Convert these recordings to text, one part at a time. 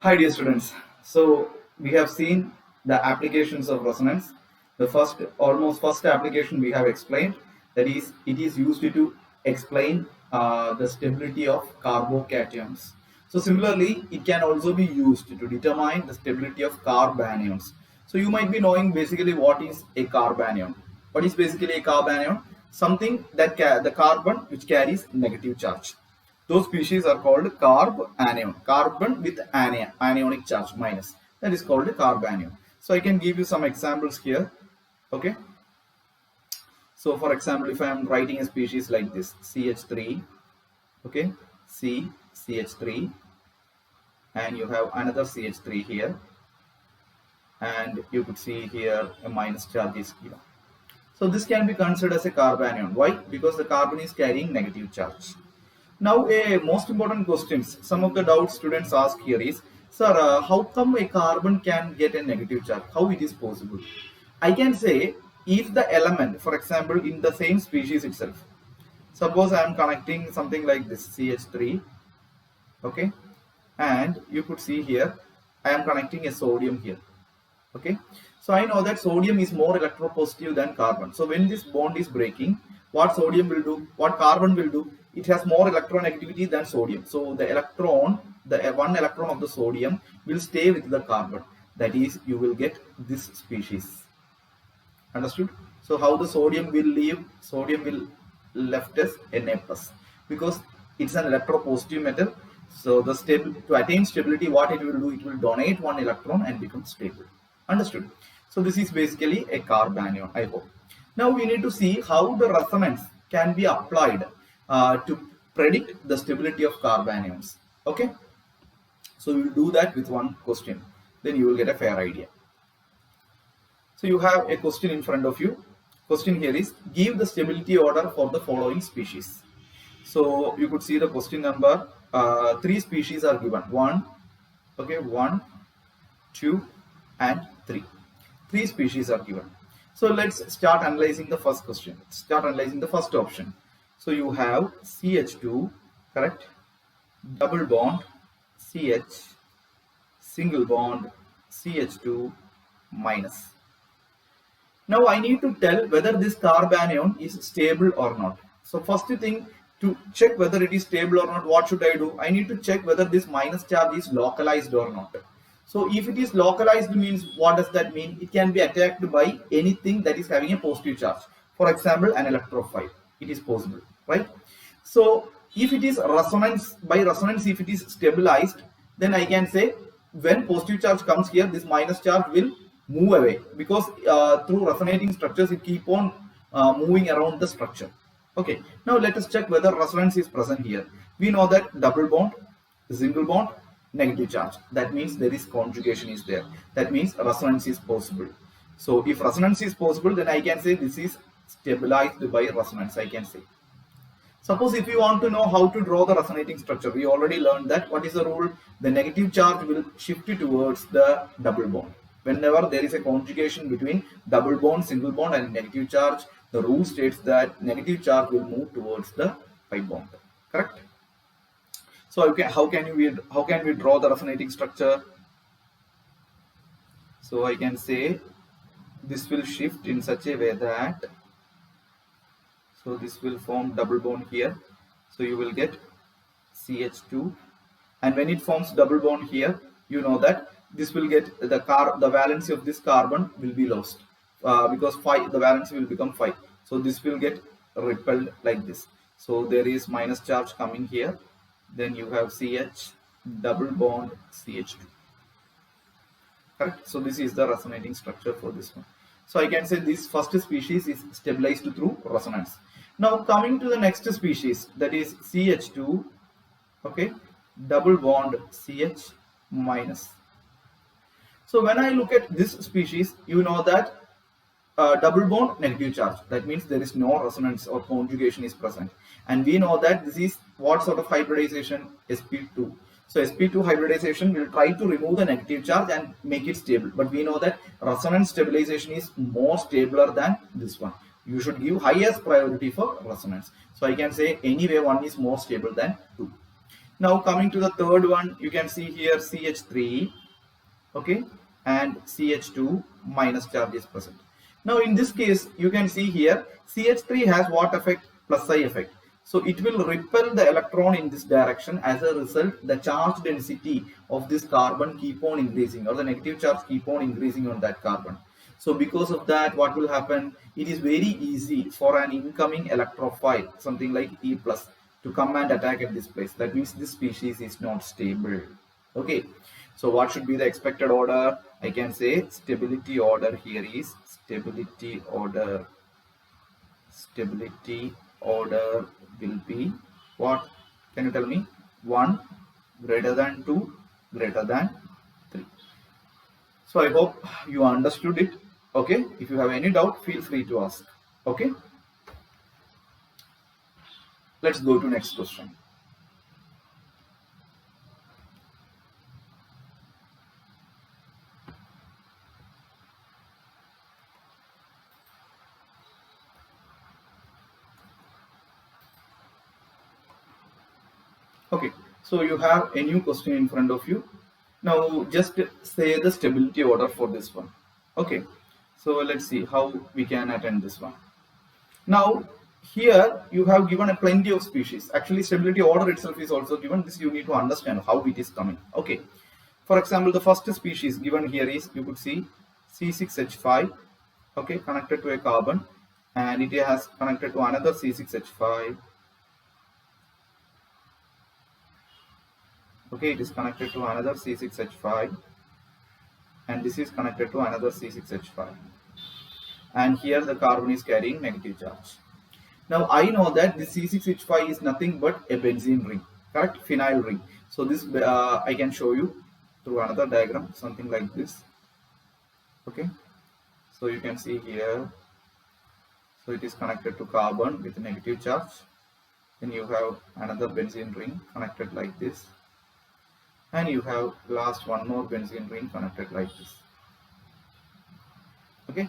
Hi dear students. So we have seen the applications of resonance. The almost first application we have explained, that is it is used to explain the stability of carbocations. So similarly, it can also be used to determine the stability of carbanions. So you might be knowing basically what is a carbanion. What is basically a carbanion? Something that the carbon which carries negative charge. Those species are called carbanion. Carbon with anionic charge minus. That is called carbanion. So I can give you some examples here. Okay. So for example, if I am writing a species like this, CH3, okay, CH3, and you have another CH3 here, and you could see here a minus charge is given. So this can be considered as a carbanion. Why? Because the carbon is carrying negative charge. Now, a most important questions, some of the doubts students ask here is, sir, how come a carbon can get a negative charge? How it is possible? I can say, if the element, for example, in the same species itself, suppose I am connecting something like this, CH3, okay, and you could see here, I am connecting a sodium here, okay. So I know that sodium is more electropositive than carbon. So when this bond is breaking, what sodium will do, what carbon will do, it has more electronegativity than sodium. So the electron, the one electron of the sodium will stay with the carbon. That is, you will get this species. Understood? So how the sodium will leave? Sodium will left as Na plus, because it's an electropositive metal. So the to attain stability, what it will do, it will donate one electron and become stable. Understood? So this is basically a carbanion, I hope. Now we need to see how the resonance can be applied to predict the stability of carbanions. Okay? So we will do that with one question. Then you will get a fair idea. So you have a question in front of you. Question here is, give the stability order for the following species. So you could see the question number. Three species are given. One, okay, 1, 2, and 3. Three species are given. So let's start analyzing the first question. Start analyzing the first option. So you have CH2, correct? Double bond, CH, single bond, CH2 minus. Now I need to tell whether this carbanion is stable or not. So first thing, to check whether it is stable or not, what should I do? I need to check whether this minus charge is localized or not. So if it is localized means, what does that mean? It can be attacked by anything that is having a positive charge. For example, an electrophile. It is possible, right? So if it is resonance, by resonance, if it is stabilized, then I can say when positive charge comes here, this minus charge will move away, because through resonating structures it keep on moving around the structure. Okay, now let us check whether resonance is present here. We know that double bond, single bond, negative charge. That means there is conjugation is there. That means resonance is possible. So if resonance is possible, then I can say this is stabilized by resonance, I can say. Suppose if you want to know how to draw the resonating structure, we already learned that what is the rule? The negative charge will shift towards the double bond. Whenever there is a conjugation between double bond, single bond and negative charge, the rule states that negative charge will move towards the pi bond. Correct? So how can we draw the resonating structure? So I can say this will shift in such a way that, so this will form double bond here. So you will get CH2, and when it forms double bond here, you know that this will get the valency of this carbon will be lost, because the valency will become 5. So this will get repelled like this. So there is minus charge coming here. Then you have CH double bond CH2. Correct? So this is the resonating structure for this one. So I can say this first species is stabilized through resonance. Now coming to the next species, that is CH2, okay, double bond CH minus. So when I look at this species, you know that double bond negative charge. That means there is no resonance or conjugation is present. And we know that this is what sort of hybridization? sp2. So sp2 hybridization will try to remove the negative charge and make it stable. But we know that resonance stabilization is more stabler than this one. You should give highest priority for resonance. So I can say anyway 1 is more stable than 2. Now coming to the third one, you can see here CH3, okay, and CH2 minus charge is present. Now in this case, you can see here CH3 has what effect? Plus psi effect. So it will repel the electron in this direction. As a result, the charge density of this carbon keep on increasing, or the negative charge keep on increasing on that carbon. So because of that, what will happen? It is very easy for an incoming electrophile, something like E plus, to come and attack at this place. That means this species is not stable. Okay. So what should be the expected order? I can say stability order here is stability order. Stability order will be what? Can you tell me? 1 greater than 2 greater than 3. So I hope you understood it. Okay. If you have any doubt, feel free to ask. Okay. Let's go to next question. Okay, so you have a new question in front of you. Now just say the stability order for this one. Okay, so let's see how we can attend this one. Now here you have given a plenty of species. Actually stability order itself is also given. This you need to understand how it is coming. Okay, for example, the first species given here is, you could see C6H5, okay, connected to a carbon, and it has connected to another C6H5. Okay, it is connected to another C6H5, and this is connected to another C6H5, and here the carbon is carrying negative charge. Now I know that this C6H5 is nothing but a benzene ring, correct? Phenyl ring. So this I can show you through another diagram, something like this. Okay, so you can see here, so it is connected to carbon with negative charge. Then you have another benzene ring connected like this, and you have last one more benzene ring connected like this. Okay,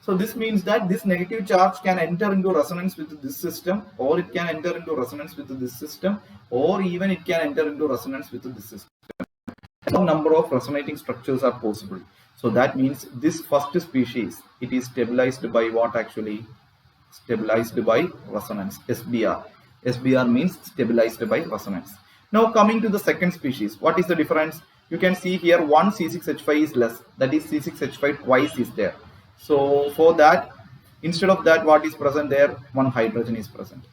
so this means that this negative charge can enter into resonance with this system, or it can enter into resonance with this system, or even it can enter into resonance with this system. Some number of resonating structures are possible. So that means this first species, it is stabilized by what? Actually stabilized by resonance, SBR. SBR means stabilized by resonance. Now coming to the second species, what is the difference? You can see here one C6H5 is less, that is C6H5 twice is there. So for that, instead of that, what is present there? One hydrogen is present.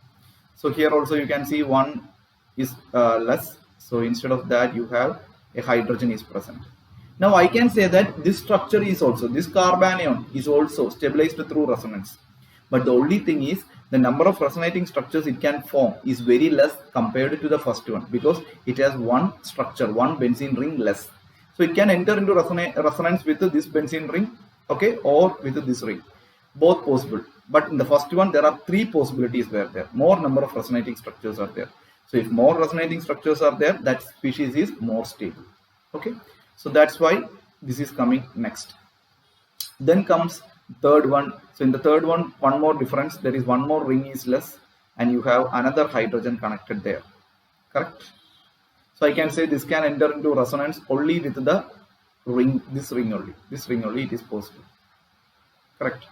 So here also you can see one is less. So instead of that, you have a hydrogen is present. Now I can say that this structure is also, this carbanion is also stabilized through resonance. But the only thing is, the number of resonating structures it can form is very less compared to the first one, because it has one structure, one benzene ring less. So it can enter into resonance with this benzene ring, okay, or with this ring. Both possible. But in the first one, there are three possibilities were there. More number of resonating structures are there. So if more resonating structures are there, that species is more stable. Okay. So that's why this is coming next. Then comes third one. So in the third one, one more difference, there is one more ring is less, and you have another hydrogen connected there, correct? So I can say this can enter into resonance only with the ring, this ring only it is possible, correct?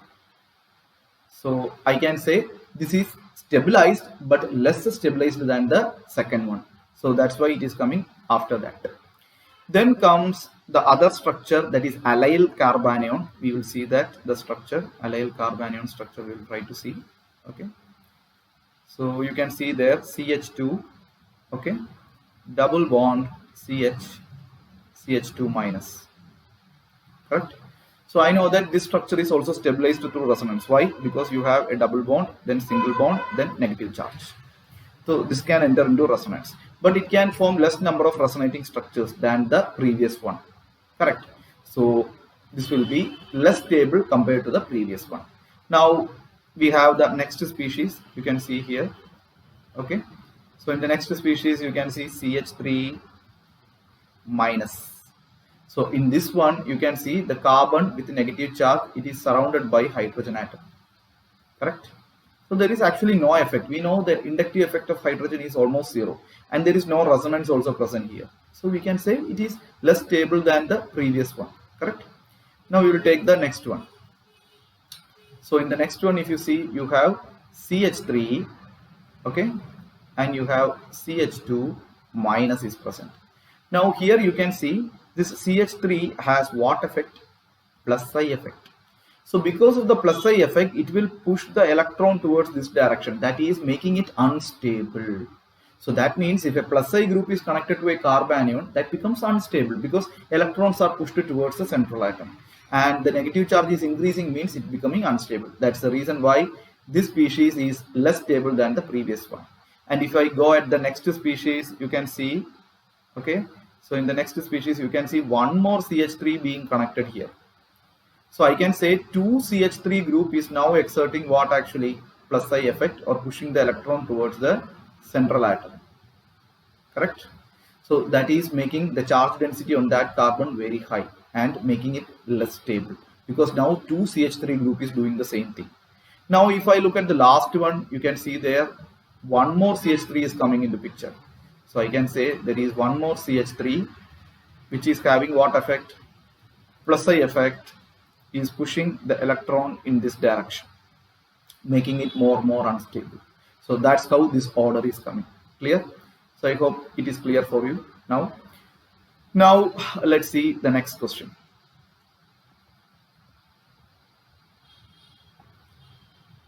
So I can say this is stabilized but less stabilized than the second one. So that's why it is coming after that. Then comes the other structure, that is allyl carbanion. We will see that the structure, allyl carbanion structure, we will try to see. Okay. So you can see there CH2, okay, double bond CH2 minus, correct? So I know that this structure is also stabilized through resonance. Why? Because you have a double bond, then single bond, then negative charge. So this can enter into resonance, but it can form less number of resonating structures than the previous one, correct? So this will be less stable compared to the previous one. Now we have the next species, you can see here, okay. So in the next species you can see CH3 minus. So in this one you can see the carbon with negative charge, it is surrounded by hydrogen atom, correct? So there is actually no effect. We know that inductive effect of hydrogen is almost zero, and there is no resonance also present here. So we can say it is less stable than the previous one, correct? Now we will take the next one. So in the next one, if you see, you have CH3, okay, and you have CH2 minus is present. Now here you can see this CH3 has what effect? Plus psi effect. So because of the plus psi effect, it will push the electron towards this direction, that is making it unstable. So that means if a plus psi group is connected to a carbanion, that becomes unstable because electrons are pushed towards the central atom, and the negative charge is increasing, means it becoming unstable. That's the reason why this species is less stable than the previous one. And if I go at the next species, you can see, okay, so in the next species you can see one more CH3 being connected here. So I can say 2CH3 group is now exerting what actually? Plus psi effect, or pushing the electron towards the central atom, correct? So that is making the charge density on that carbon very high and making it less stable, because now 2CH3 group is doing the same thing. Now if I look at the last one, you can see there one more CH3 is coming into picture. So I can say there is one more CH3 which is having what effect? Plus psi effect, is pushing the electron in this direction, making it more unstable. So that's how this order is coming. Clear? So I hope it is clear for you now. Now let's see the next question.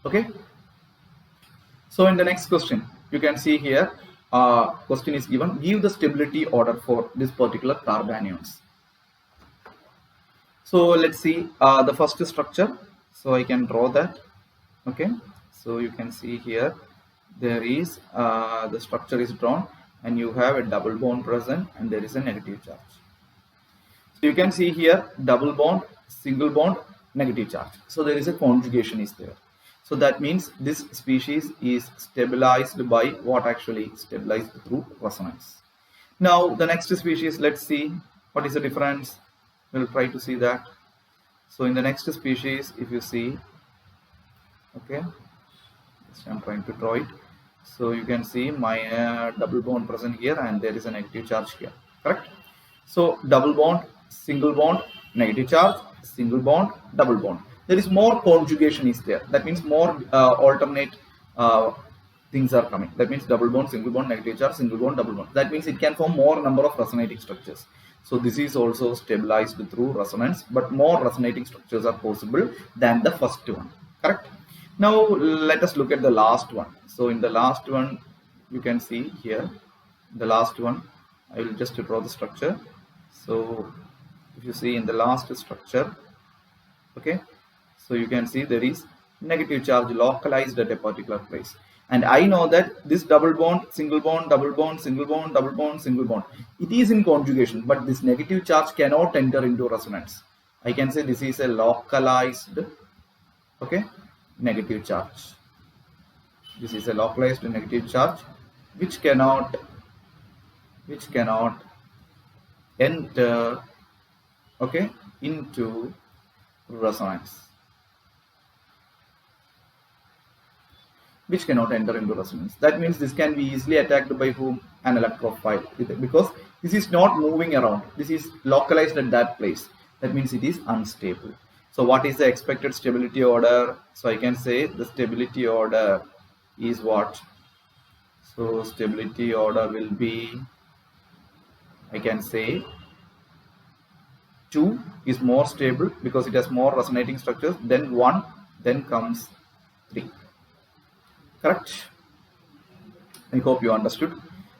Okay. So in the next question, you can see here, question is given, give the stability order for this particular carbanions. So let's see the first structure. So I can draw that. Okay, so you can see here there is the structure is drawn, and you have a double bond present, and there is a negative charge. So you can see here double bond, single bond, negative charge. So there is a conjugation is there. So that means this species is stabilized by what? Actually stabilized through resonance. Now the next species, let's see what is the difference. We'll try to see that. So in the next species, if you see, okay, I'm trying to draw it. So you can see my double bond present here, and there is a negative charge here, correct? So double bond, single bond, negative charge, single bond, double bond. There is more conjugation is there. That means more alternate things are coming. That means double bond, single bond, negative charge, single bond, double bond. That means it can form more number of resonating structures. So this is also stabilized through resonance, but more resonating structures are possible than the first one, correct? Now let us look at the last one. So in the last one, you can see here, the last one, I will just draw the structure. So if you see in the last structure, okay, so you can see there is negative charge localized at a particular place. And I know that this double bond, single bond, double bond, single bond, double bond, single bond, it is in conjugation, but this negative charge cannot enter into resonance. I can say this is a localized, okay, negative charge. This is a localized negative charge which cannot enter, okay, into resonance. Which cannot enter into resonance. That means this can be easily attacked by whom? An electrophile, because this is not moving around. This is localized at that place. That means it is unstable. So what is the expected stability order? So I can say the stability order is what? So stability order will be, I can say 2 is more stable because it has more resonating structures, then 1, then comes 3. Correct? I hope you understood.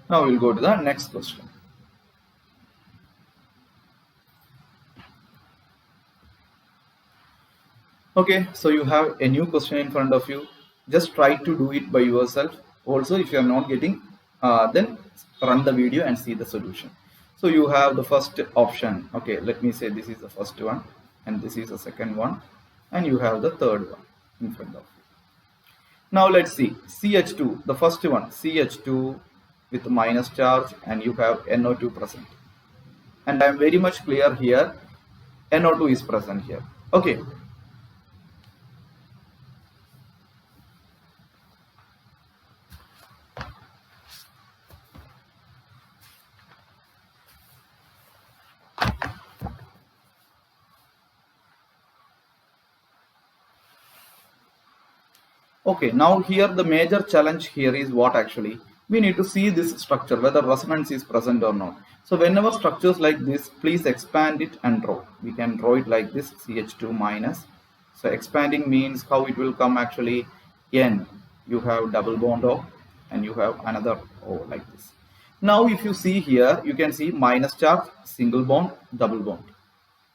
Now we'll go to the next question. Okay, so you have a new question in front of you. Just try to do it by yourself. Also, if you are not getting, then run the video and see the solution. So you have the first option. Okay, let me say this is the first one, and this is the second one, and you have the third one in front of you. Now let's see CH2, the first one, CH2 with minus charge, and you have NO2 present. And I am very much clear here, NO2 is present here. Okay. Okay, now here the major challenge here is what actually? We need to see this structure, whether resonance is present or not. So whenever structures like this, please expand it and draw. We can draw it like this, CH2 minus. So expanding means how it will come actually. N, you have double bond O and you have another O like this. Now if you see here, you can see minus charge, single bond, double bond.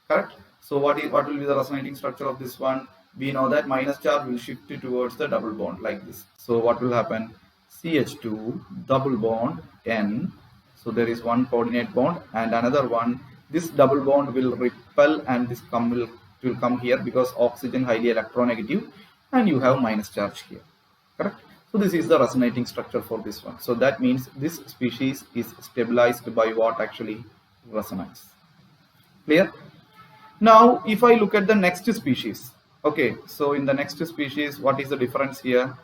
Correct? So what will be the resonating structure of this one? We know that minus charge will shift towards the double bond like this. So what will happen? CH2 double bond N. So there is one coordinate bond and another one. This double bond will repel and this will come here because oxygen highly electronegative and you have minus charge here. Correct? So this is the resonating structure for this one. So that means this species is stabilized by what actually? Resonance. Clear? Now, if I look at the next species, okay, so in the next species, what is the difference here?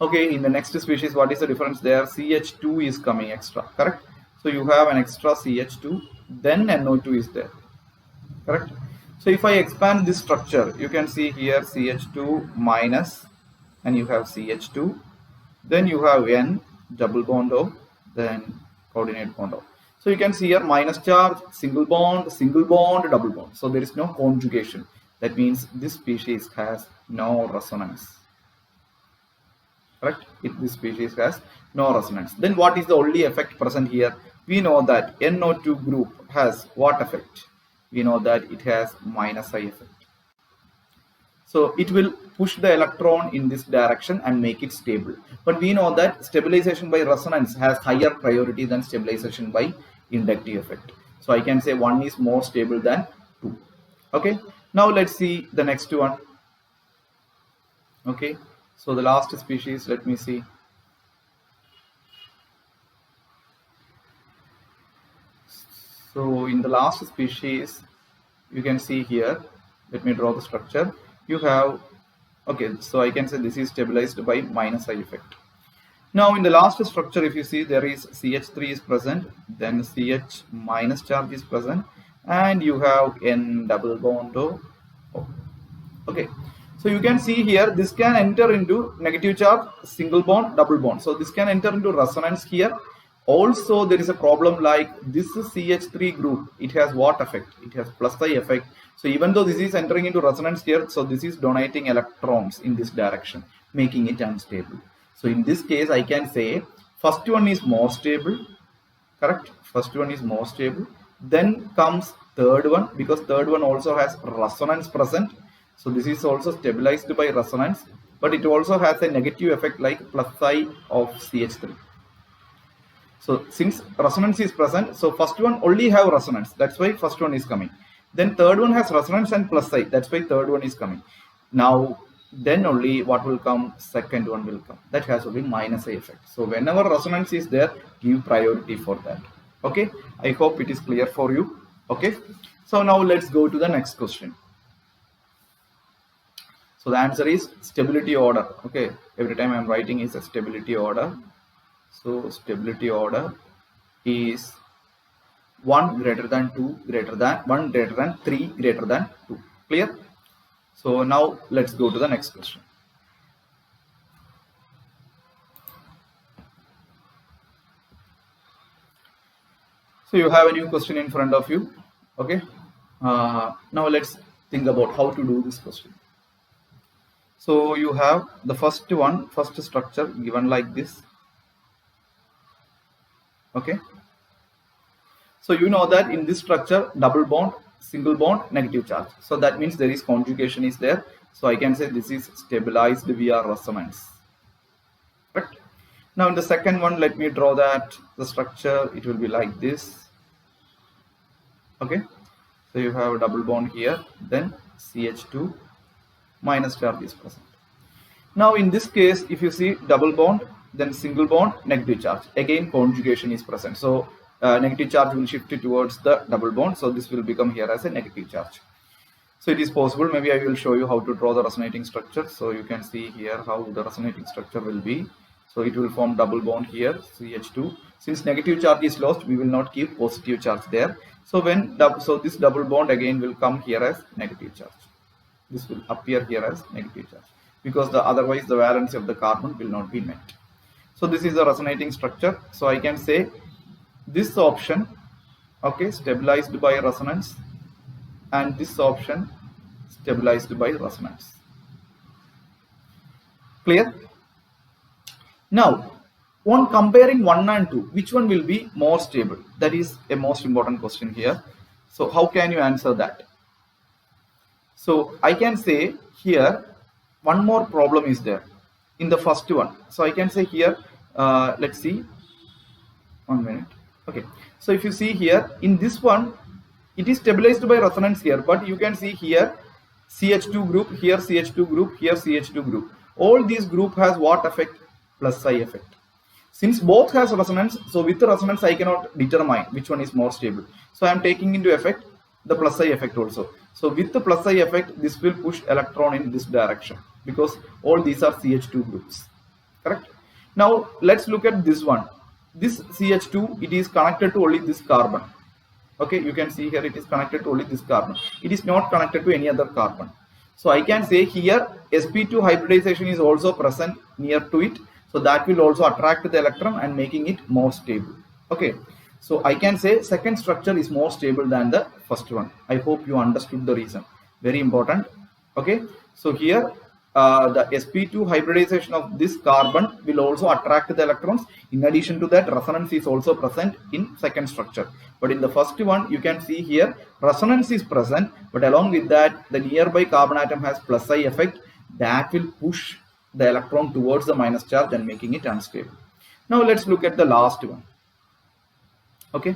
Okay, in the next species, what is the difference there? CH2 is coming extra, correct? So you have an extra CH2, then NO2 is there, correct? So if I expand this structure, you can see here CH2 minus, and you have CH2, then you have N, double bond O, then coordinate bond O. So you can see here minus charge, single bond, double bond. So there is no conjugation. That means this species has no resonance. Correct? This species has no resonance. Then what is the only effect present here? We know that NO2 group has what effect? We know that it has minus I effect. So it will push the electron in this direction and make it stable. But we know that stabilization by resonance has higher priority than stabilization by inductive effect. So I can say one is more stable than two. Okay. Now let's see the next one. Okay. So the last species, let me see. So in the last species, you can see here, let me draw the structure. You have, okay, so I can say this is stabilized by minus I effect. Now in the last structure, if you see, there is CH3 is present, then CH minus charge is present, and you have N double bond O. Okay, so you can see here, this can enter into negative charge, single bond, double bond. So this can enter into resonance here. Also, there is a problem like this CH3 group. It has what effect? It has plus I effect. So even though this is entering into resonance here, so this is donating electrons in this direction, making it unstable. So in this case, I can say first one is more stable, correct? First one is more stable. Then comes third one, because third one also has resonance present. So this is also stabilized by resonance, but it also has a negative effect like plus I of CH3. So since resonance is present, so first one only have resonance. That's why first one is coming. Then third one has resonance and plus I. That's why third one is coming. Now, then only what will come? Second one will come. That has only minus I effect. So whenever resonance is there, give priority for that. Okay. I hope it is clear for you. Okay. So now let's go to the next question. So the answer is stability order. Okay. Every time I'm writing is a stability order. So stability order is 1 greater than 2 greater than 1 greater than 3 greater than 2. Clear? So now let's go to the next question. So you have a new question in front of you. Okay. Now let's think about how to do this question. So you have the first structure given like this. Okay. So you know that in this structure, double bond, single bond, negative charge. So that means there is conjugation is there. So I can say this is stabilized via resonance. Correct? Now in the second one, let me draw that the structure. It will be like this. Okay. So you have a double bond here. Then CH2 minus charge is present. Now in this case, if you see double bond, then single bond, negative charge. Again, conjugation is present. So negative charge will shift towards the double bond. So this will become here as a negative charge. So it is possible. Maybe I will show you how to draw the resonating structure. So you can see here how the resonating structure will be. So it will form double bond here, CH2. Since negative charge is lost, we will not keep positive charge there. So this double bond again will come here as negative charge. This will appear here as negative charge because otherwise the valency of the carbon will not be met. So this is a resonating structure. So I can say this option, okay, stabilized by resonance, and this option stabilized by resonance. Clear? Now, on comparing 1 and 2, which one will be more stable? That is a most important question here. So how can you answer that? So I can say here one more problem is there in the first one. So I can say here, let's see, 1 minute. Okay, so if you see here in this one, it is stabilized by resonance here, but you can see here CH2 group, here CH2 group, here CH2 group. All these group has what effect? Plus psi effect. Since both has resonance, so with the resonance I cannot determine which one is more stable. So I am taking into effect the plus psi effect also. So with the plus psi effect, this will push electron in this direction because all these are CH2 groups. Correct? Now let's look at this one. This CH2, it is connected to only this carbon. Okay, you can see here it is connected to only this carbon. It is not connected to any other carbon. So I can say here sp2 hybridization is also present near to it. So that will also attract the electron and making it more stable. Okay, so I can say second structure is more stable than the first one. I hope you understood the reason. Very important. Okay, so here the sp2 hybridization of this carbon will also attract the electrons. In addition to that, resonance is also present in second structure. But in the first one, you can see here resonance is present, but along with that, the nearby carbon atom has plus psi effect that will push the electron towards the minus charge and making it unstable. Now let's look at the last one. Okay.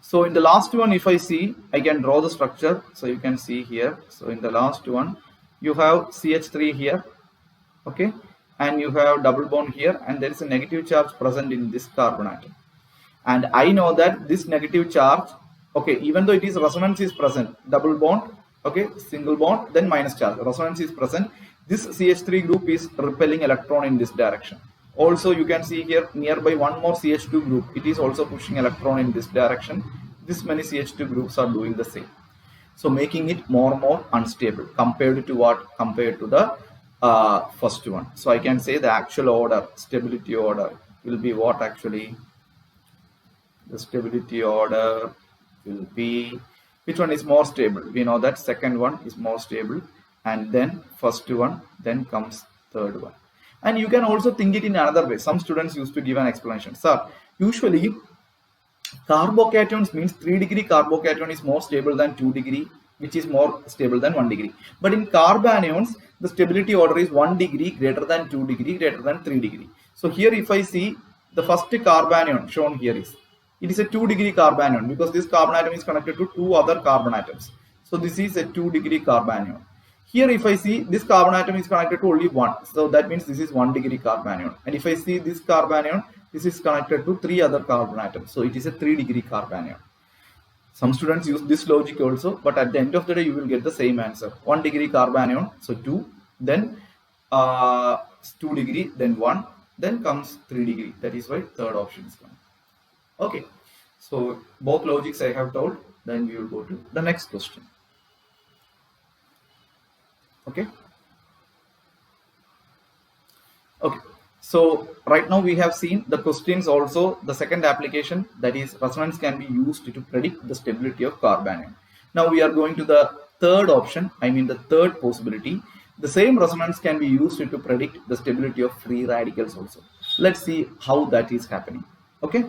So in the last one, if I see, I can draw the structure. So you can see here. So in the last one, you have CH3 here. Okay. And you have double bond here. And there is a negative charge present in this carbon atom. And I know that this negative charge, okay, even though it is resonance is present, double bond, okay, single bond, then minus charge, resonance is present. This CH3 group is repelling electron in this direction. Also, you can see here nearby one more CH2 group. It is also pushing electron in this direction. This many CH2 groups are doing the same. So making it more and more unstable compared to what? Compared to the first one. So I can say the actual order, stability order will be what actually? The stability order will be, which one is more stable? We know that second one is more stable, and then first one, then comes third one. And you can also think it in another way. Some students used to give an explanation. Sir, usually carbocations means 3 degree carbocation is more stable than 2 degree, which is more stable than 1 degree. But in carbanions, the stability order is 1 degree greater than 2 degree greater than 3 degree. So here if I see the first carbanion shown here is, it is a 2 degree carbanion because this carbon atom is connected to 2 other carbon atoms. So this is a 2 degree carbanion. Here if I see this carbon atom is connected to only 1. So that means this is 1 degree carbanion. And if I see this carbanion, this is connected to 3 other carbon atoms. So it is a 3 degree carbanion. Some students use this logic also, but at the end of the day, you will get the same answer. 1 degree carbanion, so 2, then 2 degree, then 1, then comes 3 degree. That is why third option is coming. Okay, so both logics I have told, then we will go to the next question. Okay. Okay, so right now we have seen the questions also, the second application, that is resonance can be used to predict the stability of carbanion. Now we are going to the third option, I mean the third possibility. The same resonance can be used to predict the stability of free radicals also. Let's see how that is happening. Okay.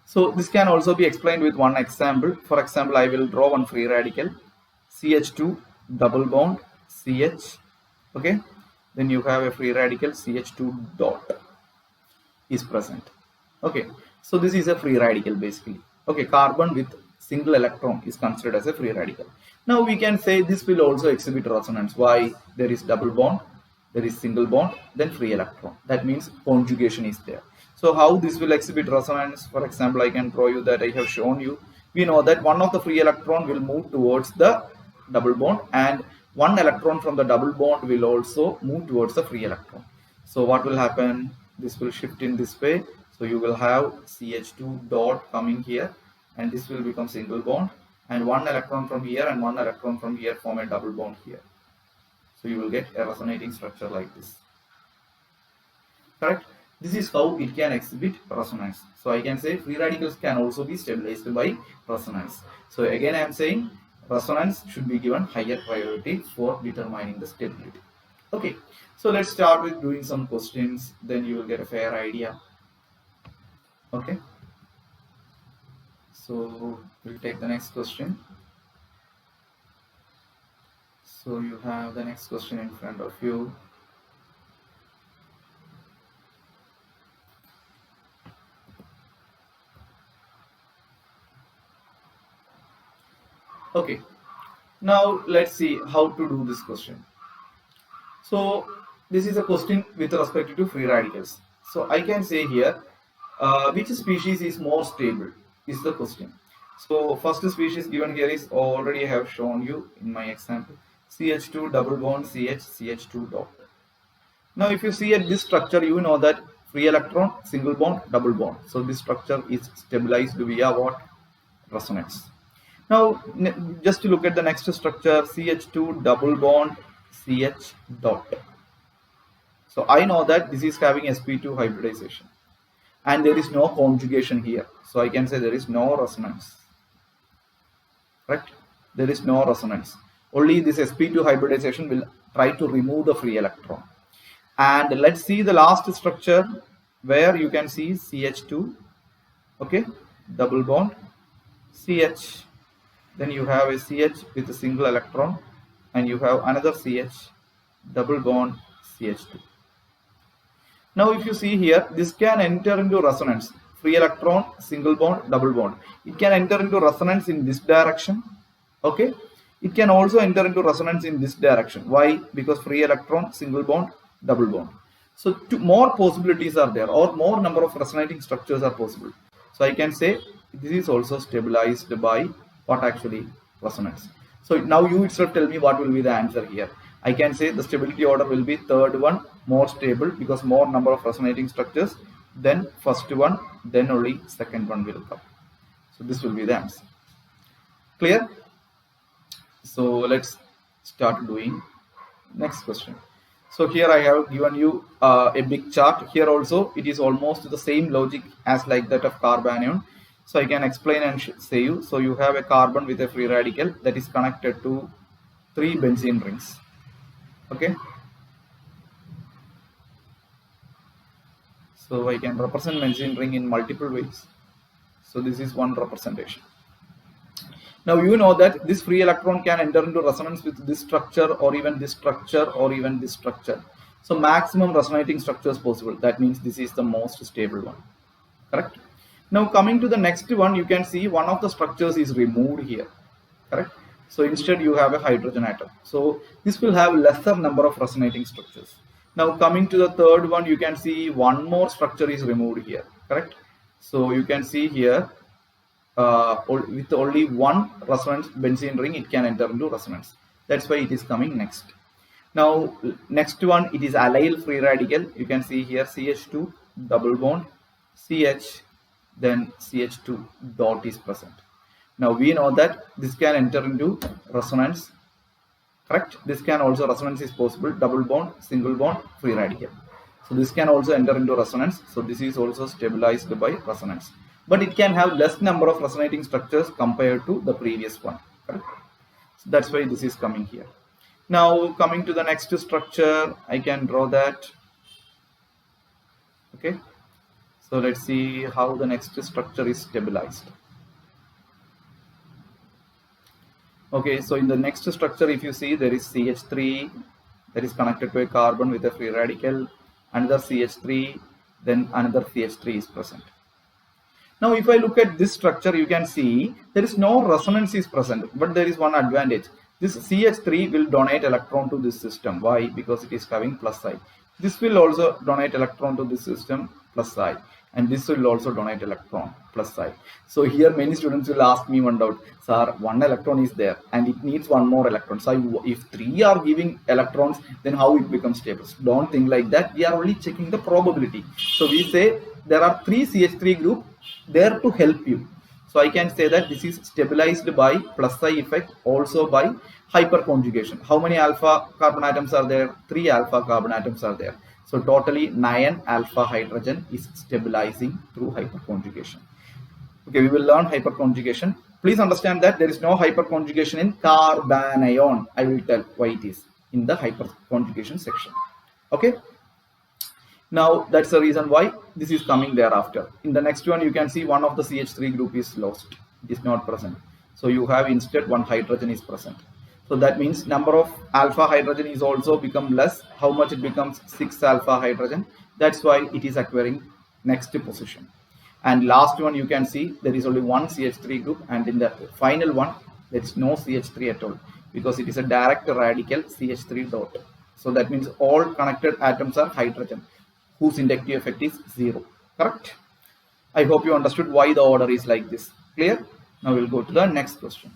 So this can also be explained with one example. For example, I will draw one free radical, CH2 double bond CH. Okay, then you have a free radical CH2 dot is present. Okay, so this is a free radical basically. Okay, carbon with single electron is considered as a free radical. Now we can say this will also exhibit resonance. Why? There is double bond, there is single bond, then free electron. That means conjugation is there. So how this will exhibit resonance? For example, I can draw you that I have shown you. We know that one of the free electron will move towards the double bond, and one electron from the double bond will also move towards the free electron. So what will happen? This will shift in this way. So you will have CH2 dot coming here, and this will become single bond, and one electron from here and one electron from here form a double bond here. So you will get a resonating structure like this. Correct? This is how it can exhibit resonance. So I can say free radicals can also be stabilized by resonance. So again I am saying resonance should be given higher priority for determining the stability. Okay, so let's start with doing some questions, then you will get a fair idea. Okay, so we'll take the next question. So you have the next question in front of you. Okay, now let's see how to do this question. So this is a question with respect to free radicals. So I can say here, which species is more stable is the question. So first species given here is already I have shown you in my example, CH2 double bond CH, CH2 dot. Now if you see at this structure, you know that free electron, single bond, double bond. So this structure is stabilized via what? Resonance. Now just to look at the next structure, CH2 double bond CH dot. So I know that this is having sp2 hybridization, and there is no conjugation here. So I can say there is no resonance. Correct? There is no resonance. Only this sp2 hybridization will try to remove the free electron. And let's see the last structure where you can see CH2, okay, double bond CH. Then you have a CH with a single electron, and you have another CH double bond CH2. Now if you see here, this can enter into resonance. Free electron, single bond, double bond. It can enter into resonance in this direction. Okay. It can also enter into resonance in this direction. Why? Because free electron, single bond, double bond. So more possibilities are there, or more number of resonating structures are possible. So I can say this is also stabilized by what actually? Resonance. So now you itself tell me what will be the answer here. I can say the stability order will be third one more stable because more number of resonating structures, then first one, then only second one will come. So this will be the answer. Clear? So let's start doing next question. So here I have given you a big chart. Here also it is almost the same logic as like that of carbanion. So I can explain and say you. So you have a carbon with a free radical that is connected to 3 benzene rings. Okay. So I can represent benzene ring in multiple ways. So this is one representation. Now you know that this free electron can enter into resonance with this structure, or even this structure, or even this structure. So maximum resonating structures possible. That means this is the most stable one. Correct? Now coming to the next one, you can see one of the structures is removed here. Correct? So instead you have a hydrogen atom. So this will have lesser number of resonating structures. Now coming to the third one, you can see one more structure is removed here. Correct? So you can see here with only one resonance benzene ring, it can enter into resonance. That's why it is coming next. Now next one, it is allyl free radical. You can see here CH2 double bond CH, then CH2 dot is present. Now we know that this can enter into resonance. Correct? This can also, resonance is possible, double bond, single bond, free radical. So this can also enter into resonance. So this is also stabilized by resonance. But it can have less number of resonating structures compared to the previous one. Correct? So that's why this is coming here. Now coming to the next structure, I can draw that. Okay. So let's see how the next structure is stabilized. Okay, so in the next structure, if you see, there is CH3 that is connected to a carbon with a free radical, another CH3, then another CH3 is present. Now if I look at this structure, you can see there is no resonance is present, but there is one advantage. This CH3 will donate electron to this system. Why? Because it is having plus I. This will also donate electron to this system plus I, and this will also donate electron plus I. So here many students will ask me one doubt, sir, one electron is there and it needs one more electron. So if three are giving electrons, then how it becomes stable? So don't think like that. We are only checking the probability. So we say there are three CH3 group there to help you. So I can say that this is stabilized by plus I effect, also by hyperconjugation. How many alpha carbon atoms are there? 3 alpha carbon atoms are there. So totally 9 alpha hydrogen is stabilizing through hyperconjugation. Okay, we will learn hyperconjugation. Please understand that there is no hyperconjugation in carbanion. I will tell why it is in the hyperconjugation section. Okay. Now that's the reason why this is coming thereafter. In the next one, you can see one of the CH3 group is lost, it is not present. So you have instead one hydrogen is present. So that means number of alpha hydrogen is also become less. How much it becomes? 6 alpha hydrogen. That's why it is acquiring next position. And last one, you can see there is only one CH3 group, and in the final one there is no CH3 at all, because it is a direct radical CH3 dot. So that means all connected atoms are hydrogen, whose inductive effect is 0. Correct? I hope you understood why the order is like this. Clear? Now we'll go to the next question.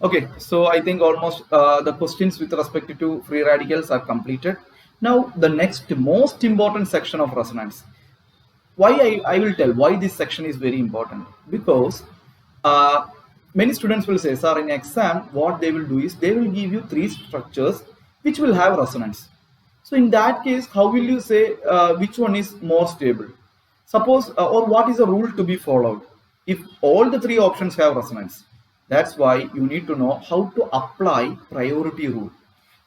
Okay, so I think almost the questions with respect to free radicals are completed. Now the next most important section of resonance. Why I will tell why this section is very important, because many students will say, sir, in exam what they will do is they will give you 3 structures which will have resonance. So in that case, how will you say which one is more stable? Suppose or what is the rule to be followed if all the 3 options have resonance? That's why you need to know how to apply priority rule.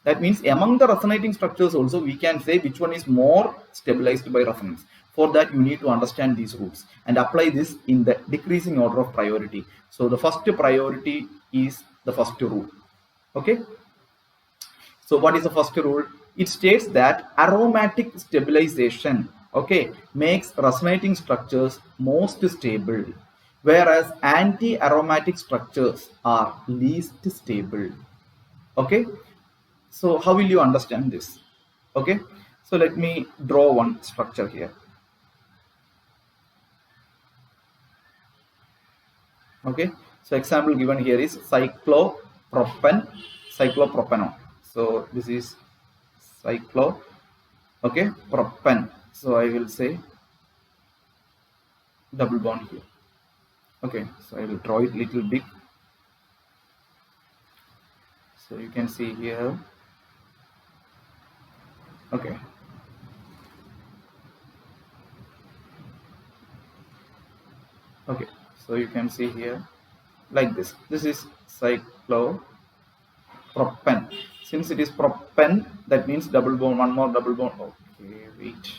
That means among the resonating structures also we can say which one is more stabilized by resonance. For that you need to understand these rules and apply this in the decreasing order of priority. So the first priority is the first rule. Okay. So what is the first rule? It states that aromatic stabilization, okay, makes resonating structures most stable, whereas anti-aromatic structures are least stable. Okay. So how will you understand this? Okay. So let me draw one structure here. Okay. So example given here is cyclopropanone. So this is propane. So I will say double bond here. Okay, so I will draw it little big. So you can see here. Okay. Okay, so you can see here like this. This is cyclopropane. Since it is propane, that means double bond, one more double bond. Okay, wait.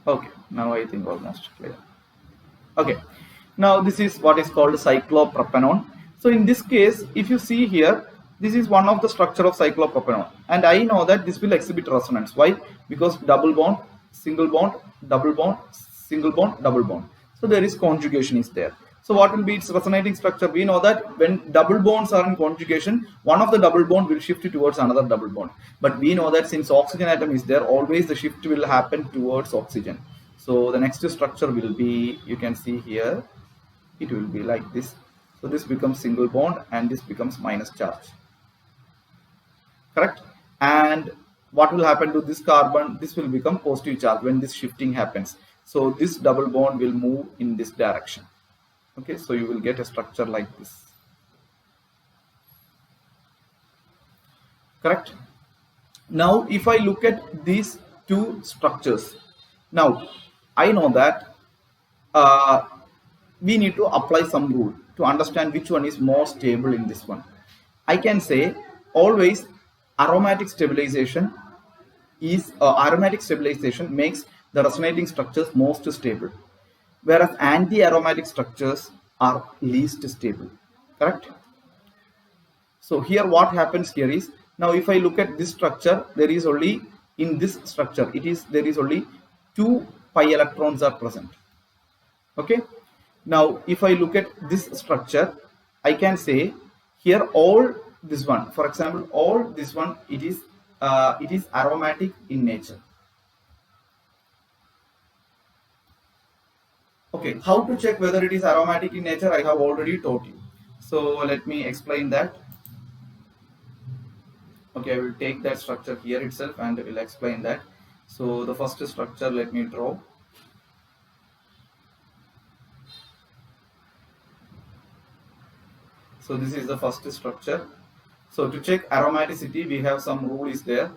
Okay, now I think almost clear. Okay, now this is what is called cyclopropanone. So in this case, if you see here, this is one of the structure of cyclopropanone, and I know that this will exhibit resonance. Why? Because double bond, single bond, double bond, single bond, double bond. So there is conjugation is there. So what will be its resonating structure? We know that when double bonds are in conjugation, one of the double bond will shift towards another double bond. But we know that since oxygen atom is there, always the shift will happen towards oxygen. So the next structure will be, you can see here, it will be like this. So this becomes single bond and this becomes minus charge. Correct? And what will happen to this carbon? This will become positive charge when this shifting happens. So this double bond will move in this direction. Okay, so you will get a structure like this. Correct? Now if I look at these 2 structures, now I know that we need to apply some rule to understand which one is more stable in this one. I can say always aromatic stabilization is aromatic stabilization makes the resonating structures most stable, whereas anti-aromatic structures are least stable. Correct? So here what happens here is, now if I look at this structure, there is only in this structure, there is only 2 pi electrons are present. Okay, now if I look at this structure, I can say here all this one, for example, all this one, it is aromatic in nature. Okay, how to check whether it is aromatic in nature, I have already taught you. So let me explain that. Okay, I will take that structure here itself and will explain that. So the first structure, let me draw. So this is the first structure. So to check aromaticity, we have some rule is there.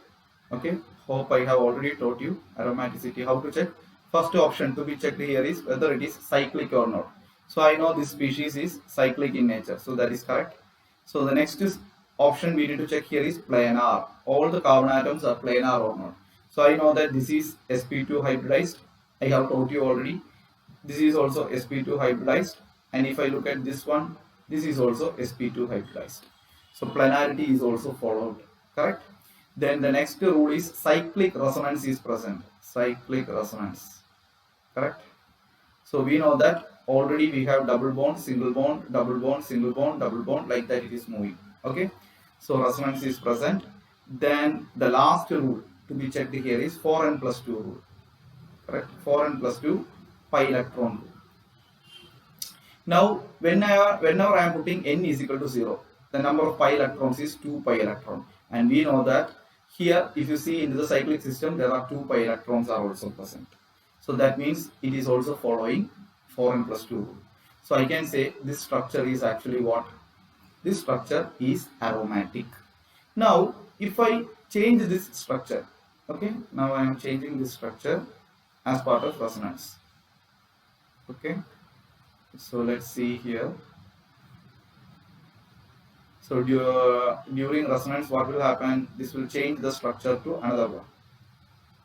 Okay, hope I have already taught you aromaticity, how to check. First option to be checked here is whether it is cyclic or not. So I know this species is cyclic in nature, so that is correct. So the next option we need to check here is planar. All the carbon atoms are planar or not. So I know that this is sp2 hybridized. I have taught you already. This is also sp2 hybridized, and if I look at this one, this is also sp2 hybridized. So planarity is also followed, correct? Then the next rule is cyclic resonance is present. Cyclic resonance, correct? So we know that already we have double bond, single bond, double bond, single bond, double bond, like that it is moving. Okay, so resonance is present. Then the last rule to be checked here is 4n plus 2 rule, correct? 4n plus 2 pi electron rule. Now whenever I am putting n is equal to 0, the number of pi electrons is 2 pi electron, and we know that here if you see into the cyclic system, there are 2 pi electrons are also present. So that means it is also following 4n plus 2 rule. So I can say this structure is actually what? This structure is aromatic. Now if I change this structure, okay, now I am changing this structure as part of resonance. Okay, so let's see here. So during resonance, what will happen? This will change the structure to another one.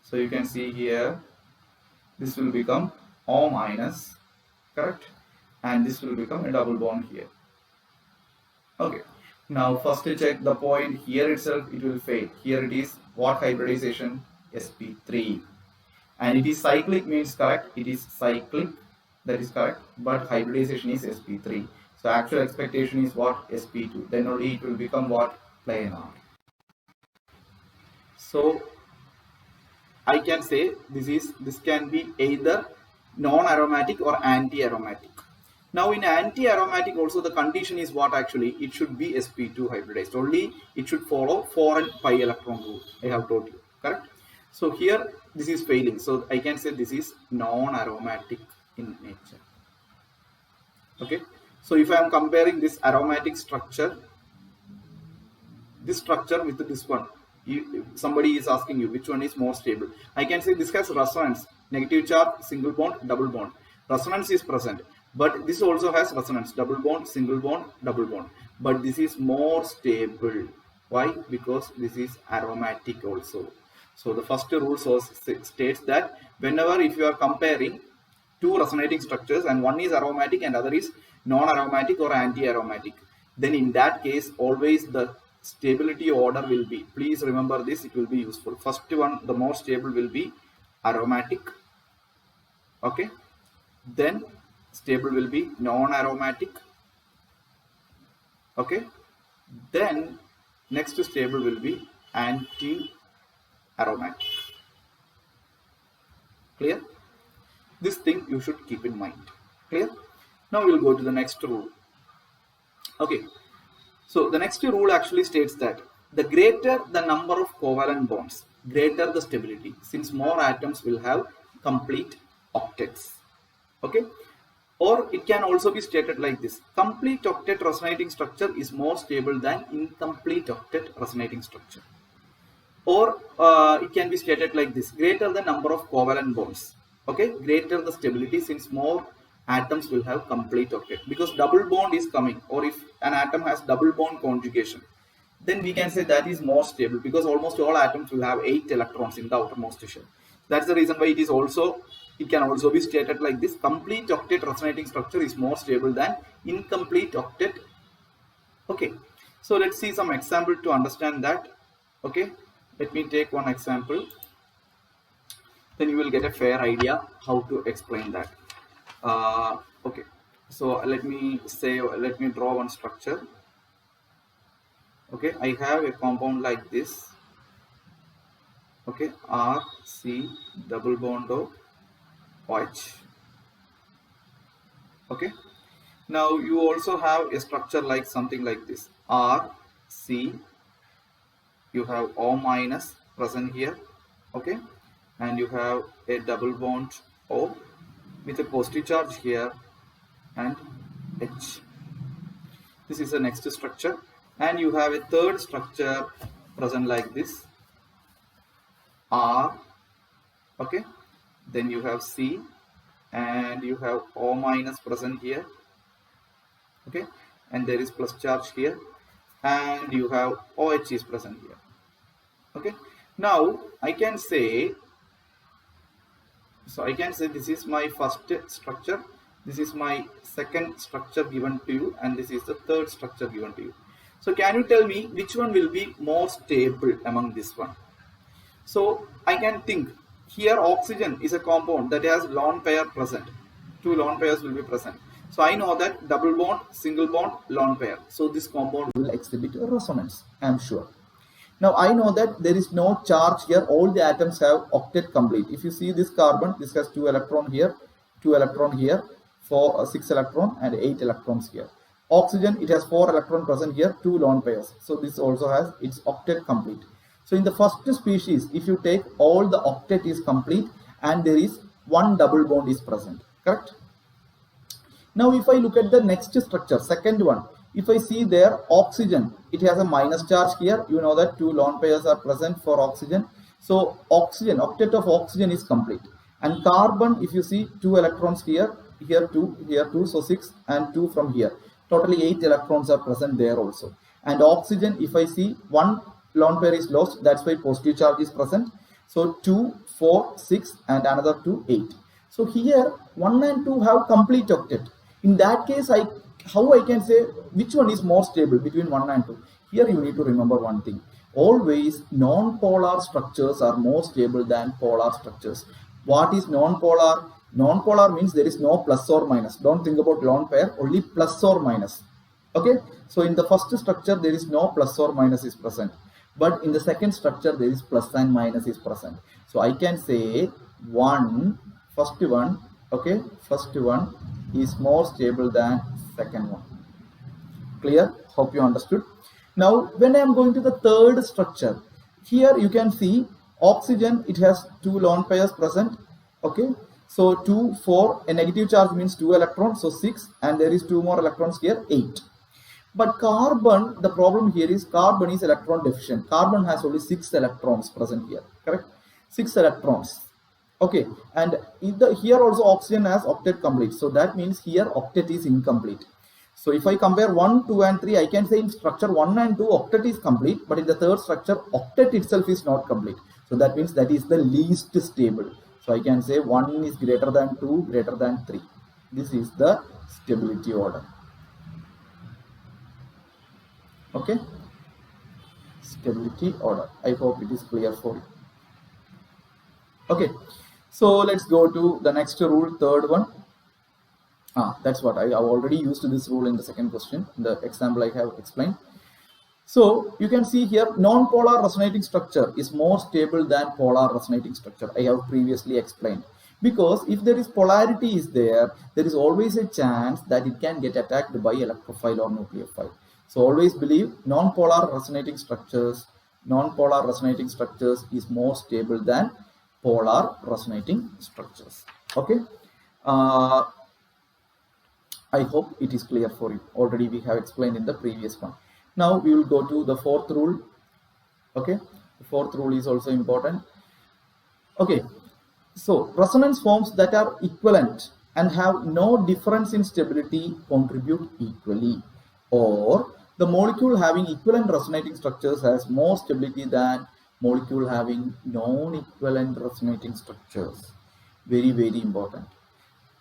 So you can see here, this will become O minus, correct? And this will become a double bond here. Okay, now first to check the point here itself, it will fail. Here it is what hybridization? sp3. And it is cyclic means correct, it is cyclic, that is correct, but hybridization is sp3. So actual expectation is what? sp2. Then only it will become what? Planar. So I can say this can be either non-aromatic or anti-aromatic. Now in anti-aromatic also the condition is what? Actually it should be sp2 hybridized. Only it should follow 4n pi electron rule. I have told you, correct? So here this is failing. So I can say this is non-aromatic in nature. Okay. So if I am comparing this aromatic structure, this structure with this one, somebody is asking you which one is more stable. I can say this has resonance, negative charge, single bond, double bond. Resonance is present, but this also has resonance, double bond, single bond, double bond. But this is more stable. Why? Because this is aromatic also. So the first rule states that whenever if you are comparing two resonating structures and one is aromatic and other is non-aromatic or anti-aromatic, then in that case always the stability order will be, please remember this, it will be useful. First one, the more stable will be aromatic. Okay, then stable will be non-aromatic. Okay, then next stable will be anti-aromatic. Clear? This thing you should keep in mind. Clear? Now we will go to the next rule. Okay, so the next rule actually states that the greater the number of covalent bonds, greater the stability, since more atoms will have complete octets. Okay, or it can also be stated like this: complete octet resonating structure is more stable than incomplete octet resonating structure. Or it can be stated like this: greater the number of covalent bonds, okay, greater the stability, since more atoms will have complete octet. Because double bond is coming, or if an atom has double bond conjugation, then we can say that is more stable, because almost all atoms will have 8 electrons in the outermost shell. That's the reason why it can also be stated like this: complete octet resonating structure is more stable than incomplete octet. Okay, so let's see some example to understand that. Okay, let me take one example. then you will get a fair idea how to explain that. Okay, so let me draw one structure. Okay, I have a compound like this. Okay, R C double bond O OH. Okay, now you also have a structure like something like this. R C, you have O minus present here. Okay, and you have a double bond O with a positive charge here and H. This is the next structure, and you have a third structure present like this, R. Okay, then you have C, and you have O minus present here. Okay, and there is plus charge here, and you have OH is present here. Okay, now I can say this is my first structure, this is my second structure given to you, and this is the third structure given to you. So can you tell me which one will be more stable among this one? So I can think here oxygen is a compound that has lone pair present. Two lone pairs will be present. So I know that double bond, single bond, lone pair. So this compound will exhibit a resonance, I am sure. Now I know that there is no charge here. All the atoms have octet complete. If you see this carbon, this has 2 electron here, 2 electron here, 6 electron and 8 electrons here. Oxygen, it has 4 electron present here, 2 lone pairs. So this also has its octet complete. So in the first species, if you take all the octet is complete and there is 1 double bond is present, correct? Now if I look at the next structure, second one, if I see there oxygen, it has a minus charge here. You know that 2 lone pairs are present for oxygen. So oxygen, octet of oxygen is complete. And carbon, if you see 2 electrons here, here 2, so 6 and 2 from here. Totally 8 electrons are present there also. And oxygen, if I see 1 lone pair is lost, that's why positive charge is present. So 2, 4, 6 and another 2, 8. So here 1 and 2 have complete octet. In that case, how I can say which one is more stable between 1 and 2? Here you need to remember one thing. Always non-polar structures are more stable than polar structures. What is non-polar? Non-polar means there is no plus or minus. Don't think about lone pair, only plus or minus. Okay, so in the first structure there is no plus or minus is present, but in the second structure there is plus and minus is present. So I can say first one is more stable than second one. Clear? Hope you understood. Now when I am going to the third structure, here you can see oxygen, it has 2 lone pairs present. Okay, so 2, 4, a negative charge means 2 electrons, so 6, and there is 2 more electrons here, 8. But carbon, the problem here is carbon is electron deficient. Carbon has only 6 electrons present here, correct? 6 electrons. Okay, and here also oxygen has octet complete. So that means here octet is incomplete. So if I compare 1, 2 and 3, I can say in structure 1 and 2 octet is complete, but in the third structure octet itself is not complete. So that means that is the least stable. So I can say 1 is greater than 2, greater than 3. This is the stability order. Okay, stability order. I hope it is clear for you. Okay, so let's go to the next rule, third one. That's what I have already used this rule in the second question, the example I have explained. So you can see here non-polar resonating structure is more stable than polar resonating structure. I have previously explained, because if there is polarity is there is always a chance that it can get attacked by electrophile or nucleophile. So always believe non-polar resonating structures is more stable than polar resonating structures. Okay, I hope it is clear for you. Already we have explained in the previous one. Now we will go to the fourth rule. Okay, the fourth rule is also important. Okay, so resonance forms that are equivalent and have no difference in stability contribute equally, or the molecule having equivalent resonating structures has more stability than molecule having non-equivalent resonating structures. Very, very important.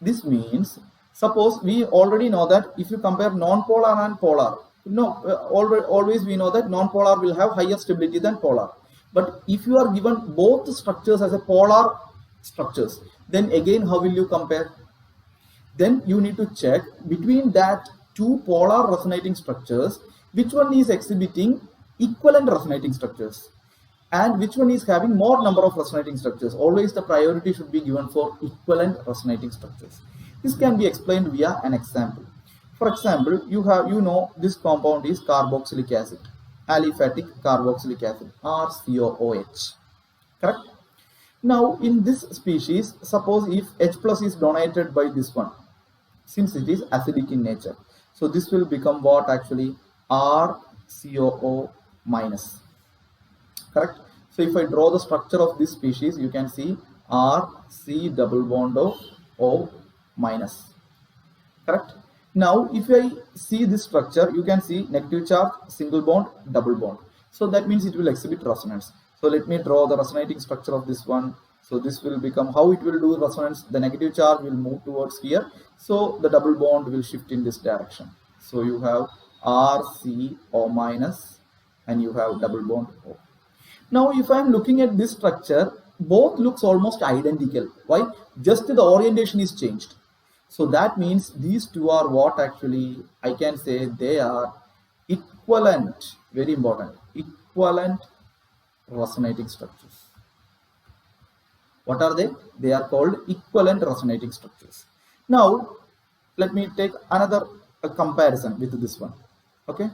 This means, suppose we already know that if you compare non-polar and polar, always we know that non-polar will have higher stability than polar. But if you are given both structures as a polar structures, then again how will you compare? Then you need to check between that two polar resonating structures, which one is exhibiting equivalent resonating structures and which one is having more number of resonating structures. Always the priority should be given for equivalent resonating structures. This can be explained via an example. For example, you know this compound is carboxylic acid, aliphatic carboxylic acid, RCOOH, correct? Now in this species, suppose if H plus is donated by this one, since it is acidic in nature, so this will become what actually? RCOO minus, correct? So if I draw the structure of this species, you can see RC double bond O minus, correct? Now if I see this structure, you can see negative charge, single bond, double bond. So that means it will exhibit resonance. So let me draw the resonating structure of this one. So this will become, how it will do resonance? The negative charge will move towards here, so the double bond will shift in this direction. So you have RCO minus and you have double bond O. Now if I am looking at this structure, both looks almost identical. Why? Just the orientation is changed. So that means these two are what actually I can say they are equivalent, very important, equivalent resonating structures. What are they? They are called equivalent resonating structures. Now let me take another comparison with this one. Okay,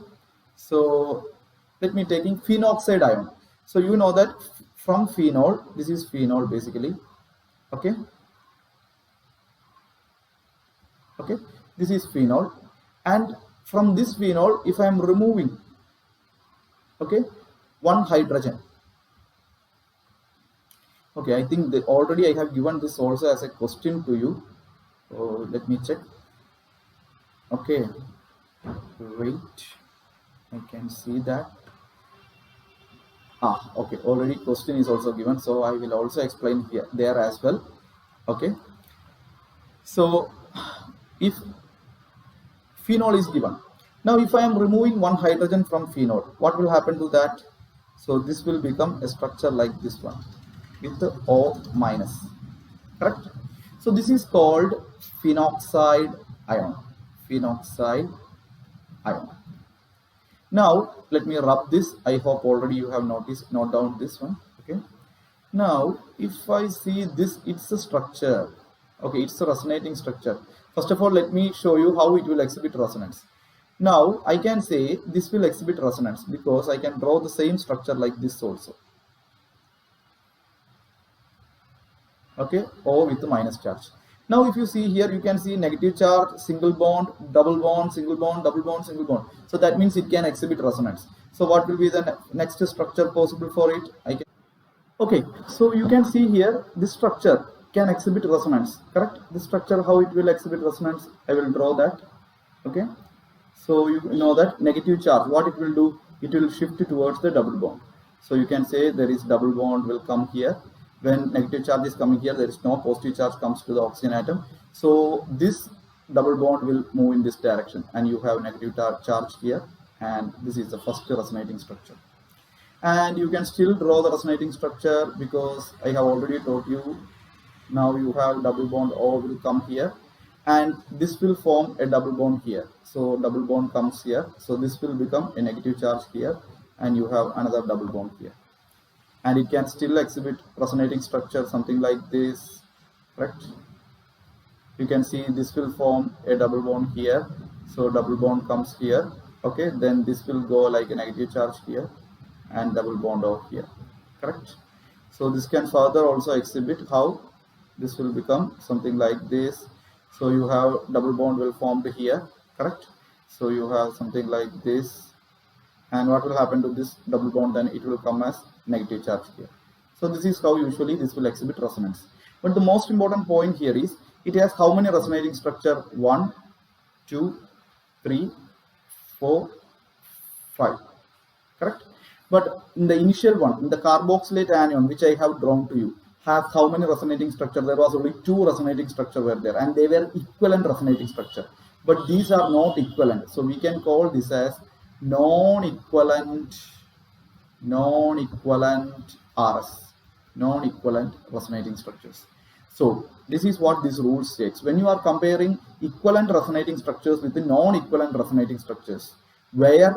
so let me taking phenoxide ion. So you know that from phenol, this is phenol basically. Okay, this is phenol, and from this phenol, if I am removing one hydrogen, I think that already I have given this also as a question to you. So let me check. Okay, wait, I can see that. Okay, already question is also given, so I will also explain here there as well. Okay, so if phenol is given, now if I am removing one hydrogen from phenol, what will happen to that? So this will become a structure like this one with the O minus, correct? So this is called phenoxide ion, phenoxide ion. Now let me rub this. I hope already you have noticed, note down this one. Okay, now if I see this, it's a structure. Okay, it's a resonating structure. First of all, let me show you how it will exhibit resonance. Now I can say this will exhibit resonance because I can draw the same structure like this also. Okay, O with the minus charge. Now if you see here, you can see negative charge, single bond, double bond, single bond, double bond, single bond. So that means it can exhibit resonance. So what will be the next structure possible for it? Okay, so you can see here this structure can exhibit resonance, correct? This structure, how it will exhibit resonance, I will draw that. Okay, so you know that negative charge, what it will do? It will shift towards the double bond. So you can say there is double bond will come here. When negative charge is coming here, there is no positive charge comes to the oxygen atom. So this double bond will move in this direction, and you have negative charge here, and this is the first resonating structure. And you can still draw the resonating structure because I have already told you. Now you have double bond O will come here, and this will form a double bond here. So double bond comes here, so this will become a negative charge here, and you have another double bond here, and it can still exhibit resonating structure something like this, correct? You can see this will form a double bond here, so double bond comes here. Okay, then this will go like a negative charge here and double bond over here, correct? So this can further also exhibit how this will become something like this. So you have double bond will form here, correct? So you have something like this, and what will happen to this double bond? Then it will come as negative charge here. So this is how usually this will exhibit resonance. But the most important point here is it has how many resonating structure? 1, 2, 3, 4, 5, correct? But in the initial one, in the carboxylate anion, which I have drawn to you, has how many resonating structure? There was only 2 resonating structure were there, and they were equivalent resonating structure. But these are not equivalent, so we can call this as non-equivalent RS, non-equivalent resonating structures. So this is what this rule states. When you are comparing equivalent resonating structures with the non-equivalent resonating structures, where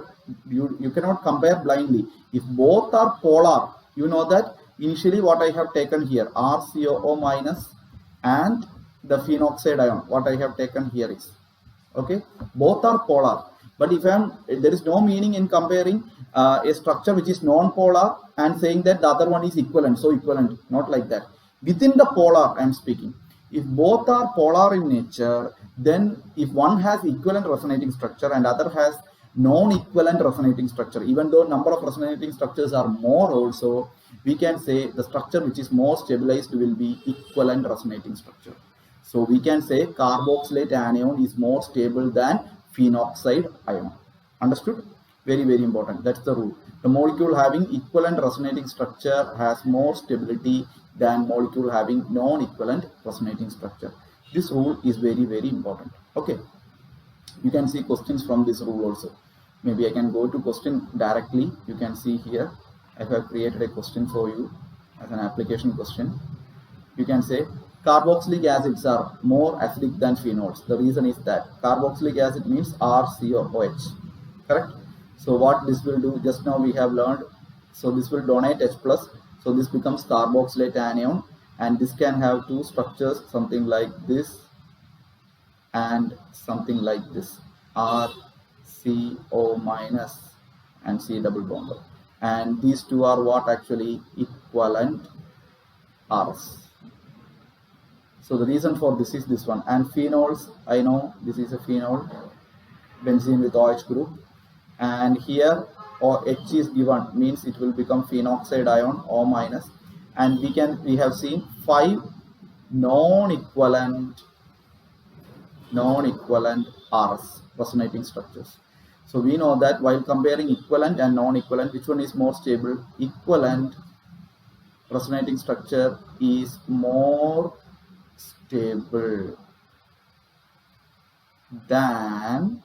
you cannot compare blindly. If both are polar, you know that initially what I have taken here, RCOO minus and the phenoxide ion, what I have taken here is, okay, both are polar. But if there is no meaning in comparing a structure which is non-polar and saying that the other one is equivalent, so equivalent, not like that. Within the polar I am speaking, if both are polar in nature, then if one has equivalent resonating structure and other has non-equivalent resonating structure, even though number of resonating structures are more also, we can say the structure which is more stabilized will be equivalent resonating structure. So we can say carboxylate anion is more stable than phenoxide ion. Understood? Very, very important. That's the rule. The molecule having equivalent resonating structure has more stability than molecule having non-equivalent resonating structure. This rule is very, very important. Okay. You can see questions from this rule also. Maybe I can go to question directly. You can see here I have created a question for you as an application question. You can say carboxylic acids are more acidic than phenols. The reason is that carboxylic acid means RCOOH, correct? So what this will do, just now we have learned, so this will donate H plus, so this becomes carboxylate anion, and this can have two structures, something like this and something like this, RCO minus and C double bond, and these two are what actually equivalent Rs. So the reason for this is this one. And phenols, I know this is a phenol, benzene with OH group, and here H is given, means it will become phenoxide ion O minus, and we have seen 5 non-equivalent Rs resonating structures. So we know that while comparing equivalent and non-equivalent, which one is more stable? Equivalent resonating structure is more stable than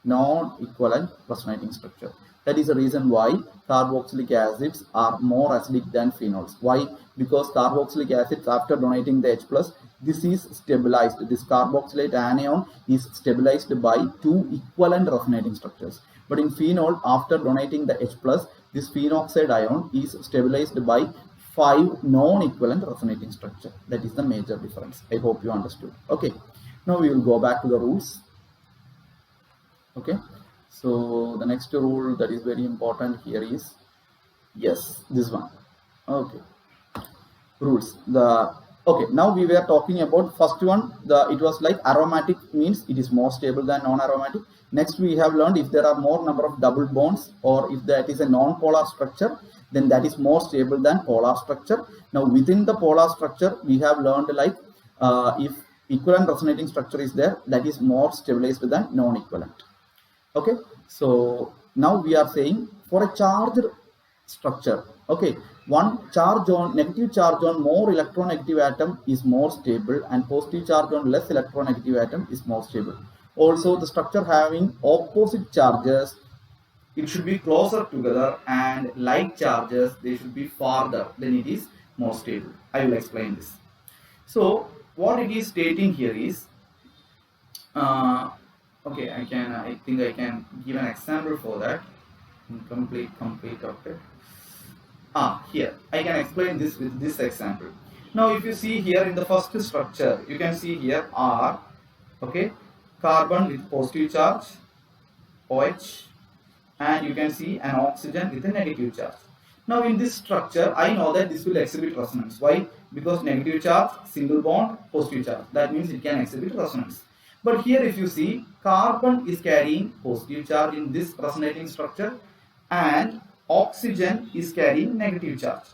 non-equivalent resonating structure. That is the reason why carboxylic acids are more acidic than phenols. Why? Because carboxylic acids, after donating the H plus, this is stabilized. This carboxylate anion is stabilized by 2 equivalent resonating structures. But in phenol, after donating the H plus, this phenoxide ion is stabilized by 5 non-equivalent resonating structure. That is the major difference. I hope you understood. Okay. Now we will go back to the rules. Okay. So the next rule that is very important here is, yes, this one. Okay. Rules. Okay, now we were talking about first one, it was like aromatic means it is more stable than non-aromatic. Next we have learned if there are more number of double bonds, or if that is a non-polar structure, then that is more stable than polar structure. Now within the polar structure we have learned like if equivalent resonating structure is there, that is more stabilized than non-equivalent. Okay, so now we are saying for a charged structure, okay, one charge on negative charge on more electronegative atom is more stable, and positive charge on less electronegative atom is more stable. Also the structure having opposite charges, it should be closer together, and like charges they should be farther, then it is more stable. I will explain this. So what it is stating here is okay, I think I can give an example for that. Complete, okay. Here I can explain this with this example. Now if you see here in the first structure, you can see here R, okay, carbon with positive charge, OH, and you can see an oxygen with a negative charge. Now in this structure, I know that this will exhibit resonance. Why? Because negative charge, single bond, positive charge. That means it can exhibit resonance. But here if you see, carbon is carrying positive charge in this resonating structure, and oxygen is carrying negative charge.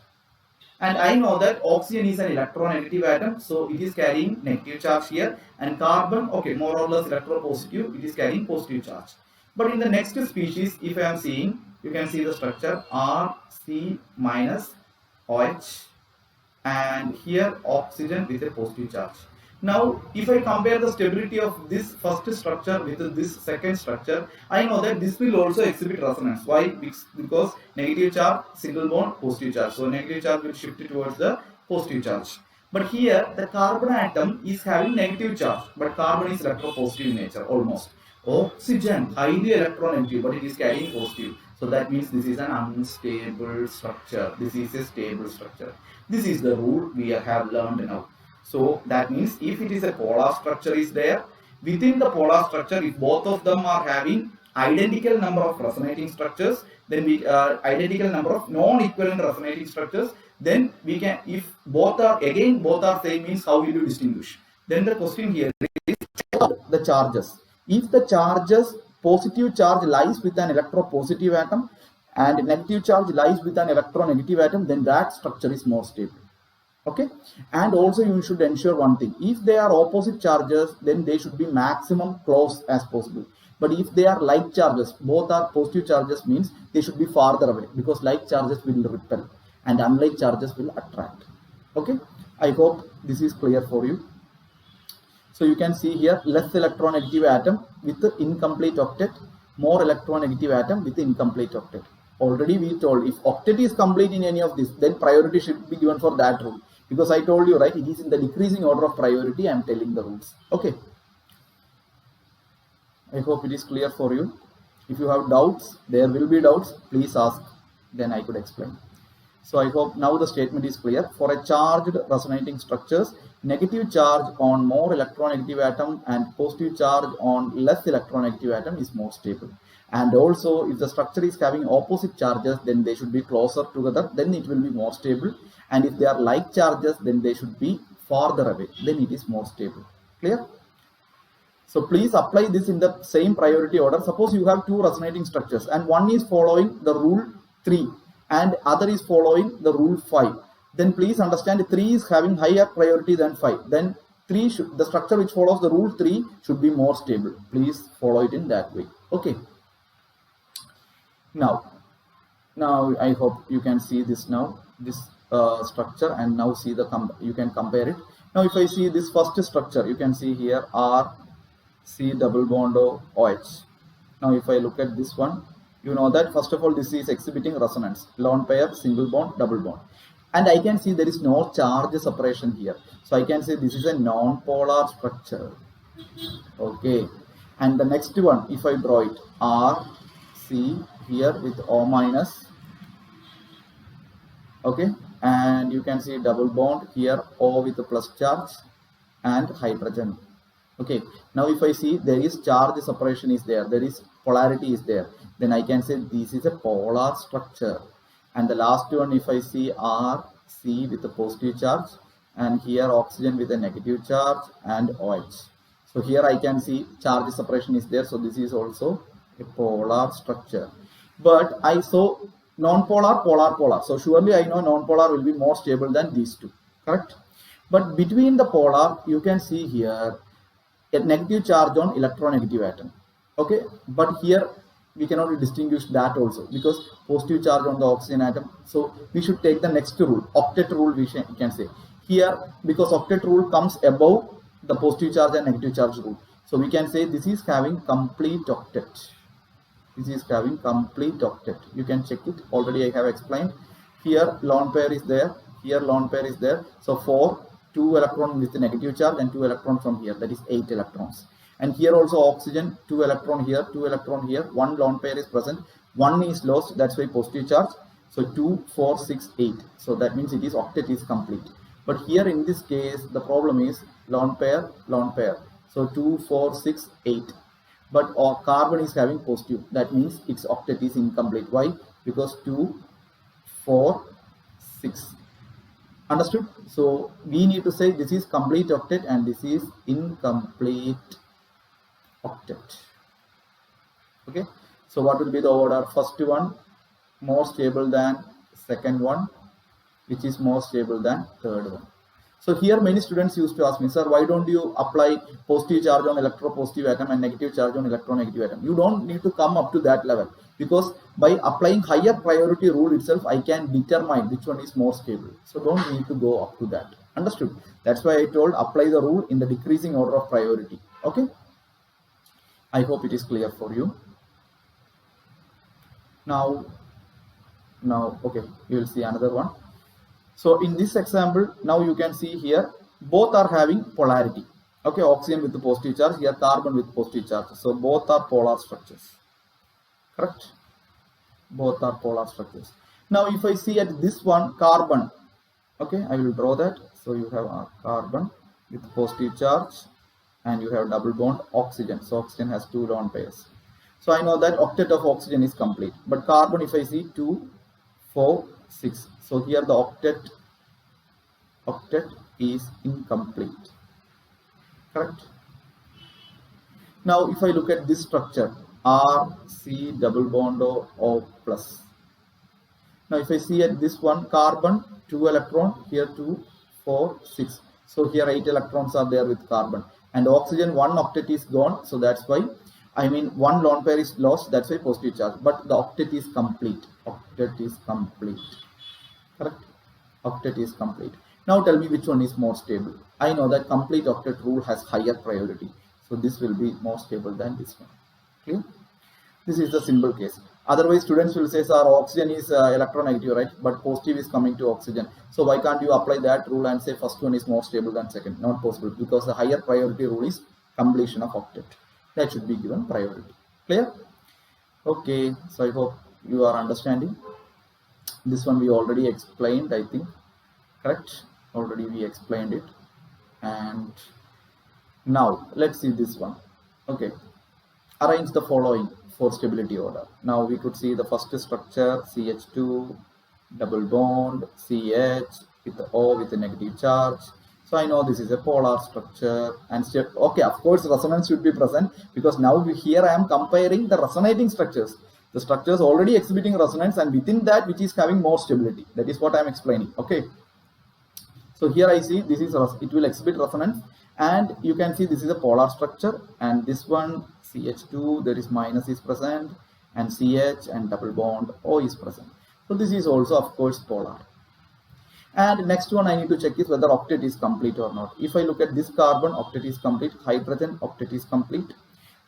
And I know that oxygen is an electronegative atom, so it is carrying negative charge here, and carbon, okay, more or less electropositive, it is carrying positive charge. But in the next species, if I am seeing, you can see the structure Rc minus OH, and here oxygen with a positive charge. Now if I compare the stability of this first structure with this second structure, I know that this will also exhibit resonance. Why? Because negative charge, single bond, positive charge. So negative charge will shift towards the positive charge. But here the carbon atom is having negative charge, but carbon is electropositive in nature almost. Oxygen highly electronegative, but it is carrying positive. So that means this is an unstable structure. This is a stable structure. This is the rule we have learned now. So that means if it is a polar structure is there, within the polar structure, if both of them are having identical number of resonating structures, then we identical number of non-equivalent resonating structures, then we can, if both are again both are same, means how will you distinguish? Then the question here is the charges. If the charges, positive charge lies with an electropositive atom and negative charge lies with an electronegative atom, then that structure is more stable. Okay, and also you should ensure one thing: if they are opposite charges, then they should be maximum close as possible. But if they are like charges, both are positive charges, means they should be farther away, because like charges will repel and unlike charges will attract. Okay, I hope this is clear for you. So you can see here less electronegative atom with the incomplete octet, more electronegative atom with the incomplete octet. Already we told if octet is complete in any of this, then priority should be given for that rule. Because I told you, right, it is in the decreasing order of priority. I am telling the rules. Okay. I hope it is clear for you. If you have doubts, there will be doubts, please ask, then I could explain. So I hope now the statement is clear. For a charged resonating structures, negative charge on more electronegative atom and positive charge on less electronegative atom is more stable. And also, if the structure is having opposite charges, then they should be closer together, then it will be more stable. And if they are like charges, then they should be farther away, then it is more stable. Clear? So please apply this in the same priority order. Suppose you have two resonating structures and one is following the rule 3 and other is following the rule 5. Then please understand 3 is having higher priority than 5. Then the structure which follows the rule 3 should be more stable. Please follow it in that way. Okay. Now I hope you can see this now, this structure, and now see you can compare it. Now if I see this first structure, you can see here R C double bond OH. Now if I look at this one, you know that first of all this is exhibiting resonance, lone pair, single bond, double bond, and I can see there is no charge separation here. So I can say this is a non-polar structure. Okay, and the next one, if I draw it, R C here with O minus. Okay, and you can see double bond here, O with the plus charge and hydrogen. Okay, now if I see there is charge separation is there, there is polarity is there, then I can say this is a polar structure. And the last one, if I see R C with a positive charge and here oxygen with a negative charge and OH. So here I can see charge separation is there, so this is also a polar structure. But I saw non-polar, polar, polar. So surely I know non-polar will be more stable than these two, correct? But between the polar, you can see here a negative charge on electronegative atom. Okay, but here we cannot distinguish that also because positive charge on the oxygen atom. So we should take the next rule, octet rule we can say here, because octet rule comes above the positive charge and negative charge rule. So we can say this is having complete octet. This is having complete octet. You can check it. Already I have explained. Here lone pair is there. Here lone pair is there. So 2 electrons with the negative charge and 2 electrons from here. That is 8 electrons. And here also oxygen, 2 electron here, 2 electron here. 1 lone pair is present. 1 is lost. That's why positive charge. So 2, 4, 6, 8. So that means it is octet is complete. But here in this case, the problem is lone pair, lone pair. So 2, 4, 6, 8. But carbon is having positive. That means its octet is incomplete. Why? Because 2, 4, 6. Understood? So we need to say this is complete octet and this is incomplete octet. Okay. So what will be the order? First one more stable than second one, which is more stable than third one. So here many students used to ask me, sir, why don't you apply positive charge on electropositive atom and negative charge on electronegative atom? You don't need to come up to that level, because by applying higher priority rule itself, I can determine which one is more stable. So don't need to go up to that. Understood? That's why I told apply the rule in the decreasing order of priority. Okay. I hope it is clear for you. Now, okay, you will see another one. So in this example, now you can see here, both are having polarity. Okay, oxygen with the positive charge, here carbon with positive charge. So both are polar structures. Correct? Both are polar structures. Now if I see at this one, carbon. Okay, I will draw that. So you have a carbon with positive charge and you have double bond oxygen. So oxygen has 2 lone pairs. So I know that octet of oxygen is complete. But carbon, if I see 2, 4, 6. So here the octet is incomplete. Correct? Now if I look at this structure, R, C, double bond O plus. Now if I see at this one, carbon 2 electron, here 2, 4, 6. So here 8 electrons are there with carbon, and oxygen 1 octet is gone, so that's why, I mean 1 lone pair is lost, that's why positive charge, but the octet is complete. Octet is complete. Correct? Octet is complete. Now tell me which one is more stable. I know that complete octet rule has higher priority, so this will be more stable than this one. Clear? This is the simple case. Otherwise, students will say, sir, oxygen is electronegative, right? But positive is coming to oxygen. So why can't you apply that rule and say first one is more stable than second? Not possible, because the higher priority rule is completion of octet. That should be given priority. Clear? Okay, so I hope you are understanding. This one we already explained, I think. Correct? Already we explained it. And now let's see this one. Okay. Arrange the following for stability order. Now we could see the first structure, CH2, double bond, CH with the O with a negative charge. So I know this is a polar structure, and okay, of course resonance should be present, because now here I am comparing the resonating structures. The structures already exhibiting resonance, and within that which is having more stability. That is what I am explaining. Okay. So here I see this is, it will exhibit resonance, and you can see this is a polar structure, and this one CH2, there is minus is present, and CH and double bond O is present. So this is also of course polar. And next one I need to check is whether octet is complete or not. If I look at this carbon, octet is complete, hydrogen octet is complete.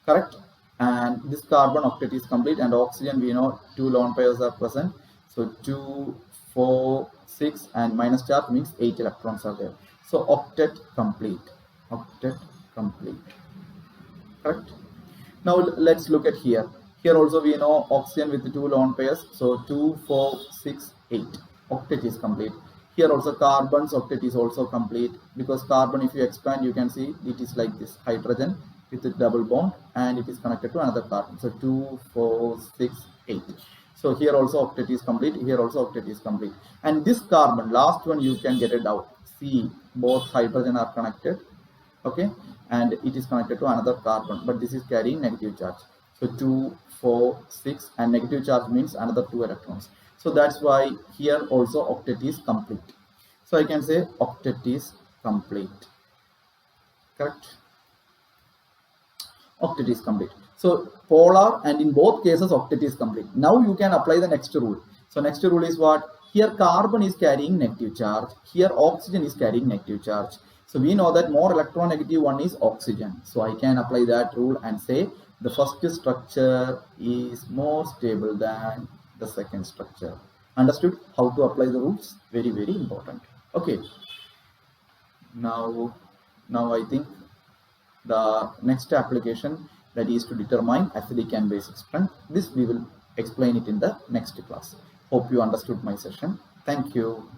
Correct? And this carbon octet is complete, and oxygen we know 2 lone pairs are present. So 2, 4, 6, and minus charge means 8 electrons are there. So octet complete. Octet complete. Correct? Now let's look at here. Here also we know oxygen with the 2 lone pairs. So 2, 4, 6, 8. Octet is complete. Here also carbon's octet is also complete, because carbon, if you expand, you can see it is like this, hydrogen with a double bond, and it is connected to another carbon. So 2, 4, 6, 8. So here also octet is complete, here also octet is complete. And this carbon, last one, you can get a doubt. See, both hydrogen are connected, okay, and it is connected to another carbon, but this is carrying negative charge. So 2, 4, 6, and negative charge means another 2 electrons. So that's why here also octet is complete. So I can say octet is complete. Correct? Octet is complete. So polar, and in both cases octet is complete. Now you can apply the next rule. So next rule is what? Here carbon is carrying negative charge. Here oxygen is carrying negative charge. So we know that more electronegative one is oxygen. So I can apply that rule and say the first structure is more stable than the second structure. Understood how to apply the rules? Very, very important. Okay. Now I think the next application, that is to determine acidic and basic strength. This we will explain it in the next class. Hope you understood my session. Thank you.